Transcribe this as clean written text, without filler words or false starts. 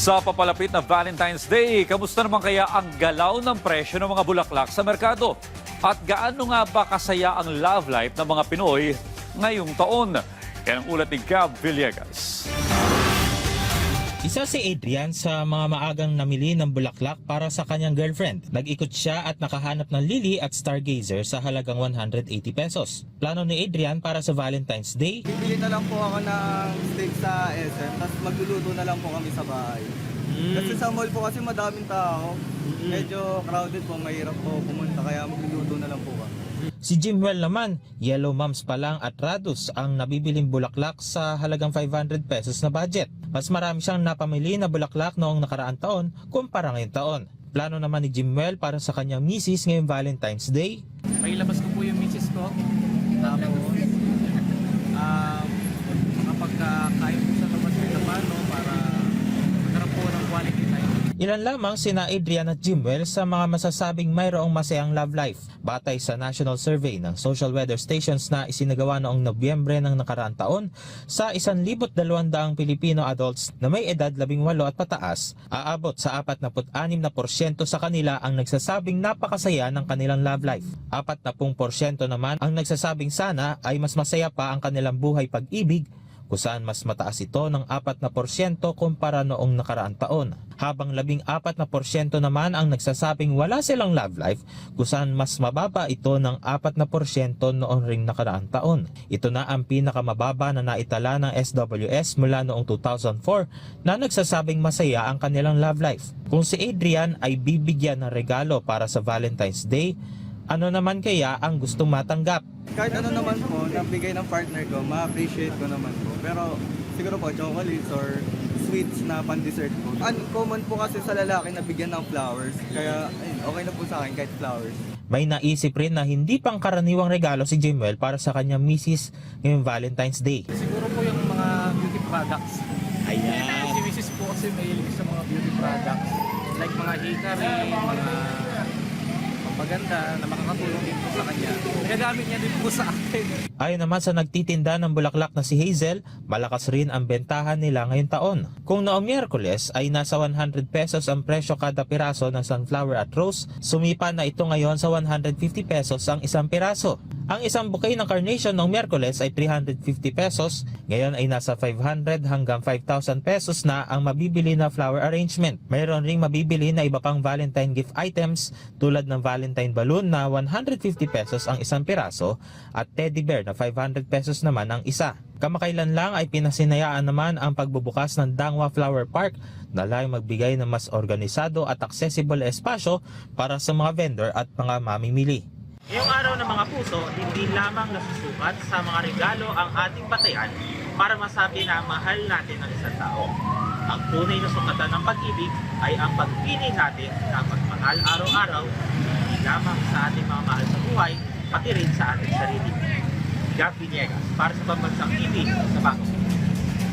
Sa papalapit na Valentine's Day, kamusta naman kaya ang galaw ng presyo ng mga bulaklak sa merkado? At gaano nga ba kasaya ang love life ng mga Pinoy ngayong taon? Yan ang ulat ni Gab Villegas. Isa si Adrian sa mga maagang namili ng bulaklak para sa kanyang girlfriend. Nag-ikot siya at nakahanap ng lily at stargazer sa halagang 180 pesos. Plano ni Adrian para sa Valentine's Day, Bibili na lang po ako ng steak sa SM, tapos magluluto na lang po kami sa bahay. Kasi sa mall po kasi madaming tao. Medyo crowded po, mahirap po pumunta, kaya magluluto na lang po kami. Si Jimwell naman, yellow mums pa lang at radus ang nabibiling bulaklak sa halagang 500 pesos na budget. Mas marami siyang napamili na bulaklak noong nakaraang taon kumpara ngayong taon. Plano naman ni Jimwell para sa kanyang misis ngayong Valentine's Day, Pailabas ko po yung misis ko. Tapos, makapagkakain po sa labas ng tapano para magkaroon po ng quality time. Ilan lamang sina Adrian at Jimwell sa mga masasabing mayroong masayang love life. Batay sa National Survey ng Social Weather Stations na isinagawa noong Nobyembre ng nakaraang taon, sa 1,200 Pilipino adults na may edad 18 at pataas, aabot sa 46% sa kanila ang nagsasabing napakasaya ng kanilang love life. 40% naman ang nagsasabing sana ay mas masaya pa ang kanilang buhay pag-ibig, kung saan mas mataas ito ng 4% kumpara noong nakaraang taon. Habang 14% naman ang nagsasabing wala silang love life, kung saan mas mababa ito ng 4% noong ring nakaraang taon. Ito na ang pinakamababa na naitala ng SWS mula noong 2004 na nagsasabing masaya ang kanilang love life. Kung si Adrian ay bibigyan ng regalo para sa Valentine's Day, ano naman kaya ang gustong matanggap? Kahit ano naman po, nabigay ng partner ko, ma-appreciate ko naman po. Pero siguro po, chocolates or sweets na pan-dessert po. Uncommon po kasi sa lalaki na bigyan ng flowers. Kaya ayun, okay na po sa akin kahit flowers. May naisip rin na hindi pang karaniwang regalo si Jimwell para sa kanyang misis ngayong Valentine's Day. Siguro po yung mga beauty products. Ayan. Si misis po kasi mahilig sa mga beauty products. Like mga hikari, mga maganda na makakatulong din po sa kanya. Nagagamit niya din po sa akin. Ayon naman sa nagtitinda ng bulaklak na si Hazel, malakas rin ang bentahan nila ngayong taon. Kung noong Miyerkules ay nasa 100 pesos ang presyo kada piraso ng sunflower at rose, sumipa na ito ngayon sa 150 pesos ang isang piraso. Ang isang bouquet ng carnation noong Miyerkules ay 350 pesos, ngayon ay nasa 500 hanggang 5,000 pesos na ang mabibili na flower arrangement. Mayroon ring mabibili na iba pang Valentine gift items tulad ng Valentine balloon na 150 pesos ang isang piraso at teddy bear na 500 pesos naman ang isa. Kamakailan lang ay pinasinayaan naman ang pagbubukas ng Dangwa Flower Park na layong magbigay ng mas organisado at accessible na espasyo para sa mga vendor at mga mamimili. Ngayong araw ng mga puso, hindi lamang nasusukat sa mga regalo ang ating batayan para masabi na mahal natin ang isang tao. Ang tunay na sukatan ng pag-ibig ay ang pagpili natin na magmahal araw-araw, hindi lamang sa ating mga mahal sa buhay, pati rin sa ating sarili. Gab Villegas para sa Pambansang TV sa Bagong